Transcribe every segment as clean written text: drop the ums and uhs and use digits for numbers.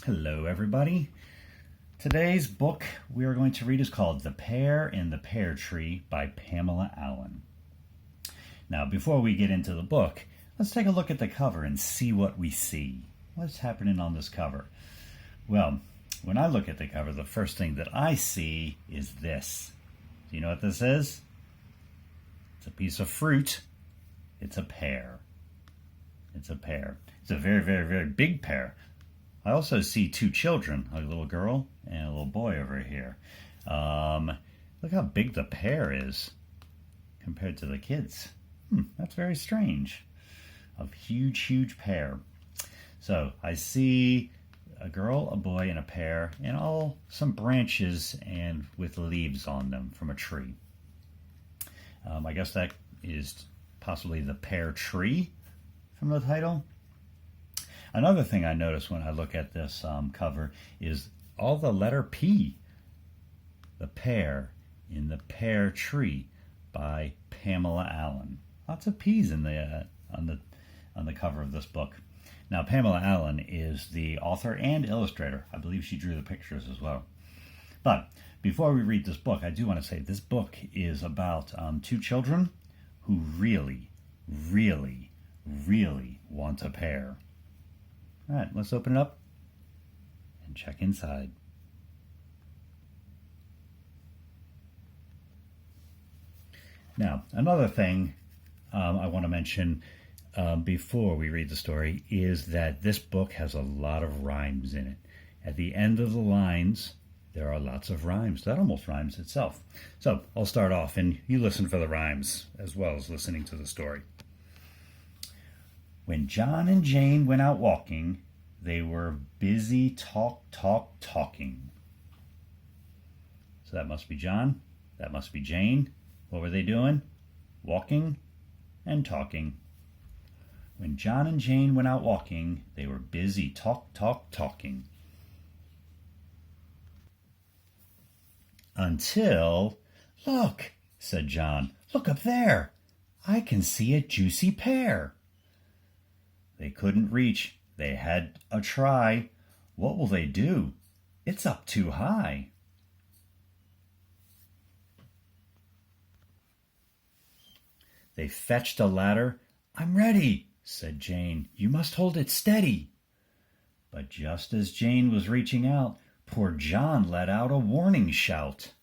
Hello, everybody. Today's book we are going to read is called The Pear in the Pear Tree by Pamela Allen. Now, before we get into the book, let's take a look at the cover and see what we see. What's happening on this cover? Well, when I look at the cover, the first thing that I see is this. Do you know what this is? It's a piece of fruit. It's a pear. It's a pear. It's a very, very, very big pear. I also see two children, a little girl and a little boy over here. Look how big the pear is compared to the kids. That's very strange. A huge, huge pear. So I see a girl, a boy, and a pear, and all some branches and with leaves on them from a tree. I guess that is possibly the pear tree from the title. Another thing I notice when I look at this cover is all the letter P. The Pear in the Pear Tree by Pamela Allen. Lots of P's in the on the cover of this book. Now, Pamela Allen is the author and illustrator. I believe she drew the pictures as well. But before we read this book, I do want to say this book is about two children who really, really, really want a pear. All right, let's open it up and check inside. Now, another thing I want to mention before we read the story is that this book has a lot of rhymes in it. At the end of the lines, there are lots of rhymes. That almost rhymes itself. So I'll start off, and you listen for the rhymes as well as listening to the story. When John and Jane went out walking, they were busy talking. So that must be John. That must be Jane. What were they doing? Walking and talking. When John and Jane went out walking, they were busy talking. Until, look, said John, look up there. I can see a juicy pear. They couldn't reach. They had a try. What will they do? It's up too high. They fetched a ladder. I'm ready, said Jane. You must hold it steady. But just as Jane was reaching out, poor John let out a warning shout.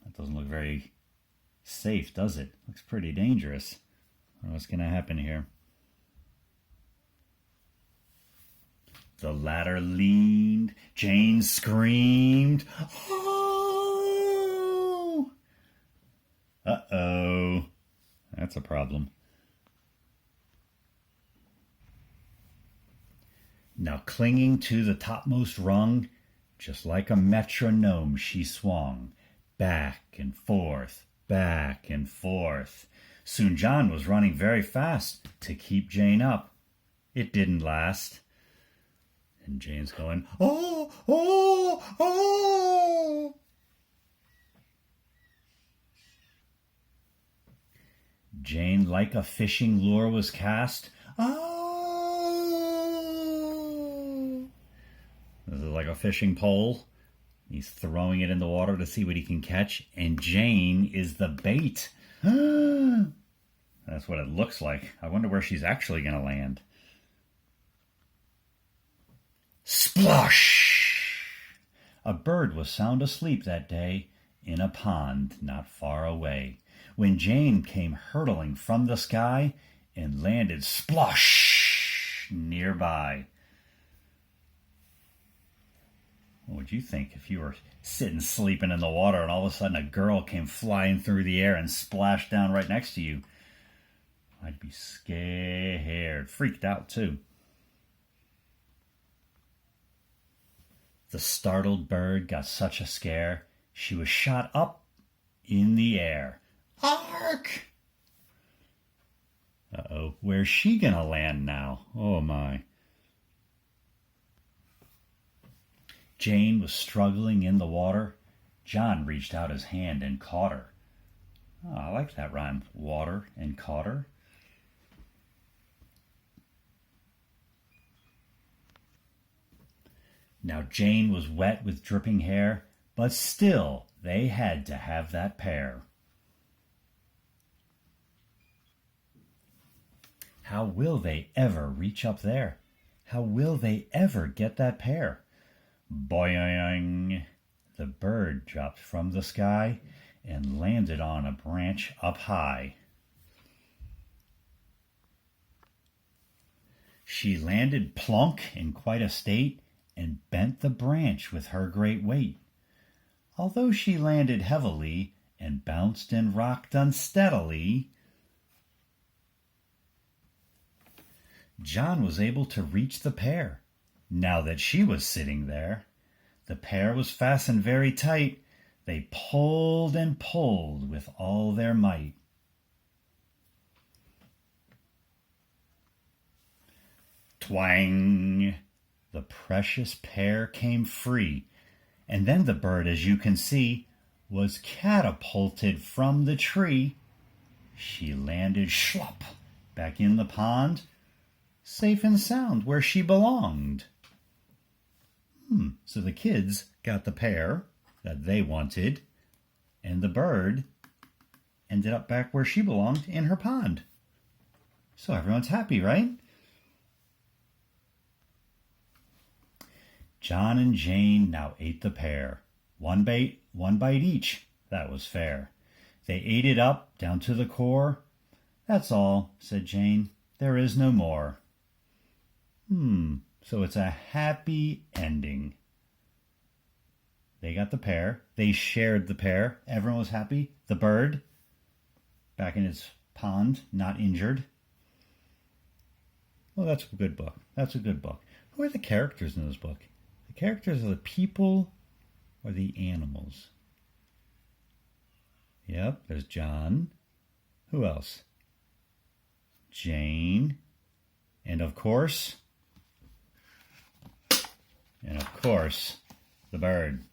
That doesn't look very safe, does it? Looks pretty dangerous. What's going to happen here? The ladder leaned. Jane screamed. Oh! Uh-oh. That's a problem. Now clinging to the topmost rung, just like a metronome she swung, back and forth, back and forth. Soon John was running very fast to keep Jane up. It didn't last. And Jane's going, oh, oh, oh. Jane, like a fishing lure, was cast. Oh. This is like a fishing pole. He's throwing it in the water to see what he can catch. And Jane is the bait. That's what it looks like. I wonder where she's actually going to land. Splosh! A bird was sound asleep that day in a pond not far away, when Jane came hurtling from the sky and landed splosh nearby. What would you think if you were sitting sleeping in the water and all of a sudden a girl came flying through the air and splashed down right next to you? I'd be scared, freaked out too. The startled bird got such a scare, she was shot up in the air. Ark! Uh-oh, where's she gonna land now? Oh my. Jane was struggling in the water. John reached out his hand and caught her. Oh, I like that rhyme. Water and caught her. Now Jane was wet with dripping hair, but still they had to have that pear. How will they ever reach up there? How will they ever get that pear? Boing! The bird dropped from the sky and landed on a branch up high. She landed plunk in quite a state and bent the branch with her great weight. Although she landed heavily and bounced and rocked unsteadily, John was able to reach the pear. Now that she was sitting there, the pear was fastened very tight. They pulled and pulled with all their might. Twang! The precious pear came free, and then the bird, as you can see, was catapulted from the tree. She landed schlop back in the pond, safe and sound where she belonged. So the kids got the pear that they wanted, and the bird ended up back where she belonged in her pond. So everyone's happy, right? John and Jane now ate the pear. One bite each. That was fair. They ate it up down to the core. That's all, said Jane. There is no more. So it's a happy ending. They got the pear. They shared the pear. Everyone was happy. The bird, back in its pond, not injured. Well, that's a good book. That's a good book. Who are the characters in this book? The characters are the people or the animals? Yep, there's John. Who else? Jane. And of course, the bird.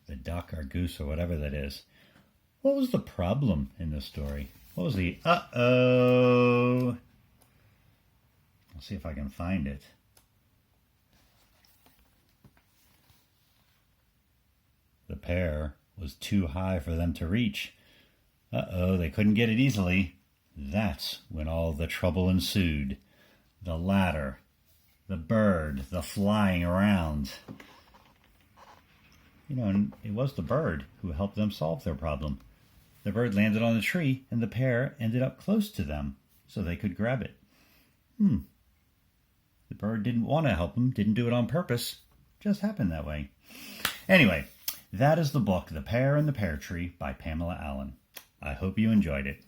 The duck or goose or whatever that is. What was the problem in this story? What was the uh-oh? I'll see if I can find it. The pear was too high for them to reach. Uh-oh, they couldn't get it easily. That's when all the trouble ensued. The ladder, the bird, the flying around. And it was the bird who helped them solve their problem. The bird landed on the tree, and the pear ended up close to them, so they could grab it. The bird didn't want to help them, didn't do it on purpose. Just happened that way. Anyway, that is the book, The Pear and the Pear Tree by Pamela Allen. I hope you enjoyed it.